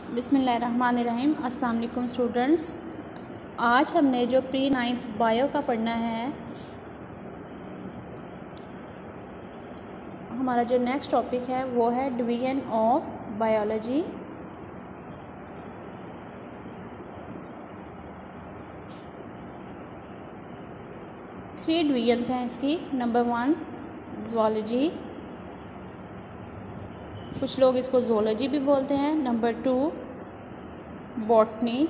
बिस्मिल्लाहिर्रहमानिर्रहीम। अस्सलाम वालेकुम स्टूडेंट्स। आज हमने जो प्री 9th बायो का पढ़ना है, हमारा जो नेक्स्ट टॉपिक है वो है division of biology. Three divisions हैं इसकी। नंबर 1 ज़ूलॉजी, कुछ लोग इसको ज़ूलॉजी भी बोलते हैं। Number 2 botany.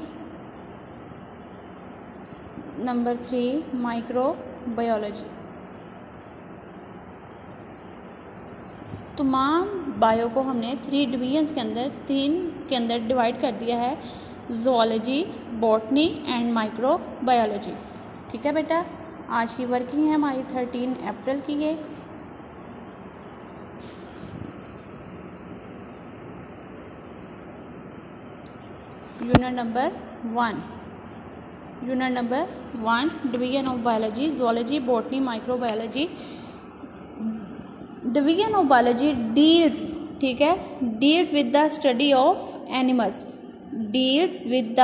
Number 3 microbiology. तमाम बायो को हमने 3 डिवीजन्स के अंदर 3 के अंदर डिवाइड कर दिया है, ज़ूलॉजी, बॉटनी एंड माइक्रोबायोलॉजी। ठीक है बेटा, आज की वर्किंग है हमारी 13 अप्रैल की है। Unit number 1 division of biology, zoology, botany, microbiology. Division of biology deals, ठीक है, deals with the study of animals, deals with the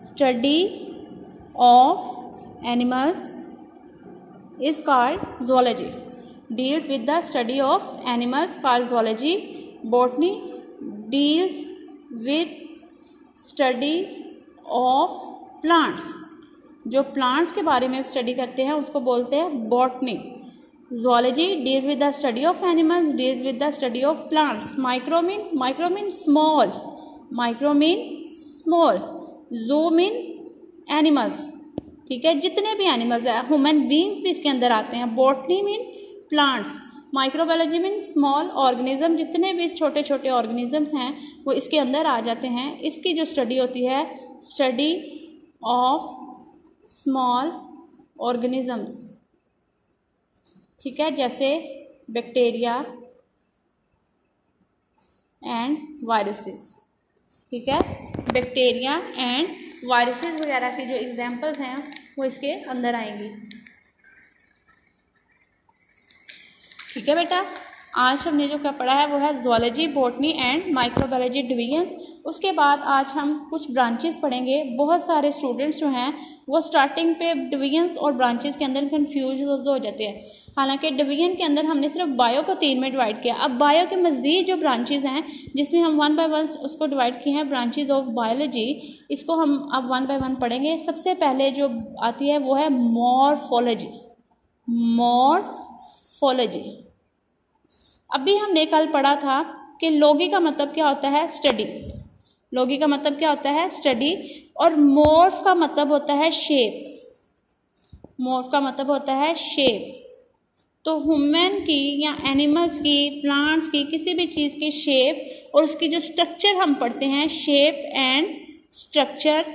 study of animals is called zoology. Deals with the study of animals called zoology. Botany deals with study of plants. जो plants के बारे में study करते हैं उसको बोलते हैं botany. Zoology deals with the study of animals, deals with the study of plants. Micro mean small. Micro mean small. Zoo mean animals. ठीक है, जितने भी एनिमल्स हैं, ह्यूमन बींग्स भी इसके अंदर आते हैं। Botany mean plants, microbiology mean small organism, जितने भी छोटे छोटे ऑर्गेनिजम्स हैं वो इसके अंदर आ जाते हैं। इसकी जो स्टडी होती है, स्टडी ऑफ स्मॉल ऑर्गेनिजम्स, ठीक है, जैसे बैक्टीरिया एंड वायरसेस। ठीक है, बैक्टीरिया एंड वायरसेस वगैरह की जो एग्जांपल्स हैं वो इसके अंदर आएंगी। ठीक है बेटा, आज हमने जो पढ़ा है वो है zoology, botany and microbiology divisions. उसके बाद आज हम कुछ ब्रांचेस पढ़ेंगे। बहुत सारे स्टूडेंट्स जो हैं वो स्टार्टिंग पे डिवीजन्स और ब्रांचेस के अंदर कन्फ्यूज हो जाते हैं। हालांकि डिवीजन के अंदर हमने सिर्फ बायो को 3 में डिवाइड किया। अब बायो के मज़ीद जो ब्रांचेस हैं जिसमें हम 1 बाय 1 उसको डिवाइड किए हैं, ब्रांचेस ऑफ बायोलॉजी, इसको हम अब 1 बाय 1 पढ़ेंगे। सबसे पहले जो आती है वो है मॉर्फोलॉजी। मॉर्फोलॉजी, अभी हमने कल पढ़ा था कि लॉगी का मतलब क्या होता है, स्टडी। लॉगी का मतलब क्या होता है, स्टडी। और मॉर्फ का मतलब होता है शेप। मॉर्फ का मतलब होता है शेप। तो ह्यूमन की या एनिमल्स की, प्लांट्स की, किसी भी चीज़ की शेप और उसकी जो स्ट्रक्चर हम पढ़ते हैं, shape and structure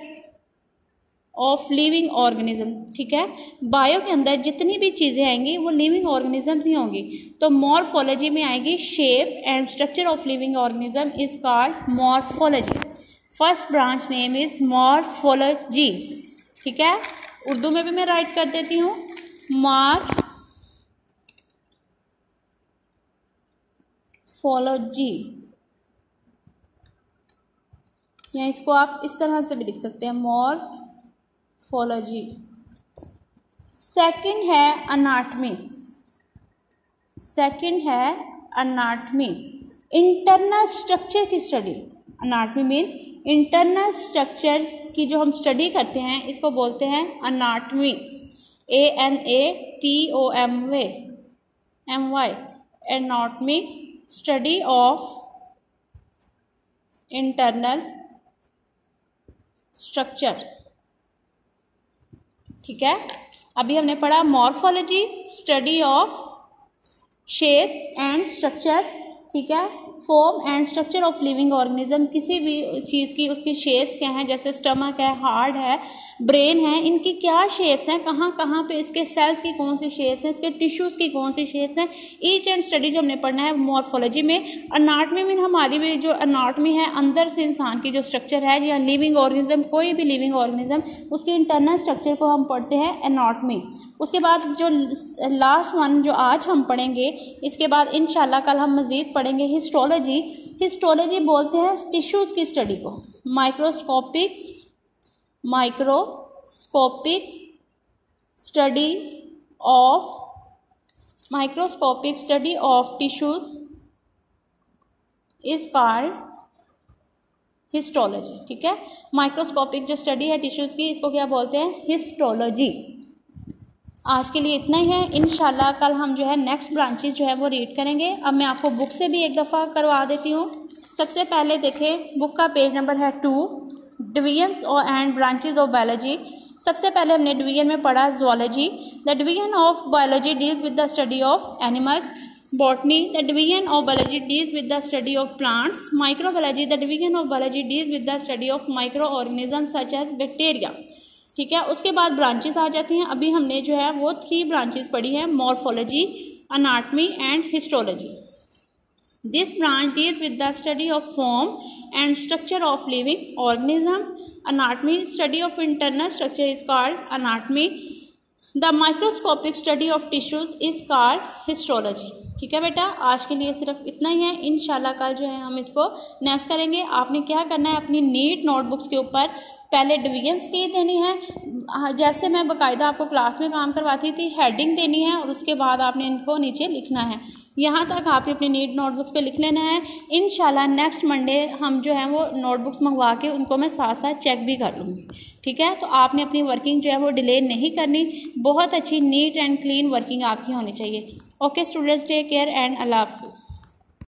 of living organism. ठीक है, बायो के अंदर जितनी भी चीज़ें आएंगी वो लिविंग ऑर्गेनिजम्स ही होंगी। तो मॉर्फोलॉजी में आएगी shape and structure of living organism is called morphology. First branch name is morphology. ठीक है, उर्दू में भी मैं राइट कर देती हूँ, मॉर्फोलॉजी, या इसको आप इस तरह से भी लिख सकते हैं, मॉर्फोलॉजी। सेकंड है अनाटमी। सेकंड है अनाटमी, इंटरनल स्ट्रक्चर की study. Anatomy mean internal structure की जो हम स्टडी करते हैं इसको बोलते हैं anatomy. ANATOMY, anatomy, study of internal structure. ठीक है, अभी हमने पढ़ा morphology, study of shape and structure. ठीक है, form and structure of living organism, किसी भी चीज़ की उसकी शेप्स क्या हैं, जैसे स्टमक है, हार्ट है, ब्रेन है, इनकी क्या शेप्स हैं, कहाँ कहाँ पे इसके सेल्स की कौन सी शेप्स हैं, इसके टिश्यूज़ की कौन सी शेप्स हैं, ईच एंड स्टडी जो हमने पढ़ना है मॉर्फोलॉजी में। अनाटमी में हमारी भी जो अनाटमी है, अंदर से इंसान की जो स्ट्रक्चर है, या लिविंग ऑर्गेनिज्म, कोई भी लिविंग ऑर्गेनिज्म, उसके इंटरनल स्ट्रक्चर को हम पढ़ते हैं एनाटमी। उसके बाद जो लास्ट वन जो आज हम पढ़ेंगे, इसके बाद इंशाल्लाह कल हम मज़ीद पढ़ेंगे हिस्टोलॉजी हिस्टोलॉजी, हिस्टोलॉजी बोलते हैं टिश्यूज़ की स्टडी को। Microscopic study of tissues is called histology. ठीक है, माइक्रोस्कोपिक जो स्टडी है टिश्यूज़ की, इसको क्या बोलते हैं? हिस्टोलॉजी। आज के लिए इतना ही है। इंशाल्लाह कल हम जो है नेक्स्ट ब्रांचेस जो है वो रीड करेंगे। अब मैं आपको बुक से भी एक दफ़ा करवा देती हूँ। सबसे पहले देखें, बुक का पेज नंबर है 2, divisions and branches of biology. सबसे पहले हमने डिवीजन में पढ़ा zoology. The division of biology deals with the study of animals. Botany, the division of biology deals with the study of plants. Microbiology, the division of biology deals with the study of microorganism such as bacteria. ठीक है, उसके बाद branches आ जाती हैं। अभी हमने जो है वो 3 ब्रांचेस पढ़ी हैं, morphology, anatomy and histology. This branch deals with the study of form and structure of living organism. Anatomy, study of internal structure is called anatomy. The microscopic study of tissues is called histology. ठीक है बेटा, आज के लिए सिर्फ इतना ही है। इंशाल्लाह कल जो है हम इसको नेक्स्ट करेंगे। आपने क्या करना है, अपनी नीट नोटबुक्स के ऊपर पहले डिवीजन्स की देनी है, जैसे मैं बाकायदा आपको क्लास में काम करवाती थी, हेडिंग देनी है और उसके बाद आपने इनको नीचे लिखना है। यहाँ तक आपने अपनी नीट नोटबुक्स पे लिख लेना है। इंशाल्लाह नेक्स्ट मंडे हम जो है वो नोटबुक्स मंगवा के उनको मैं साथ साथ चेक भी कर लूँगी। ठीक है, तो आपने अपनी वर्किंग जो है वो डिले नहीं करनी। बहुत अच्छी नीट एंड क्लीन वर्किंग आपकी होनी चाहिए। Okay students, take care and अल्लाह हाफिज़।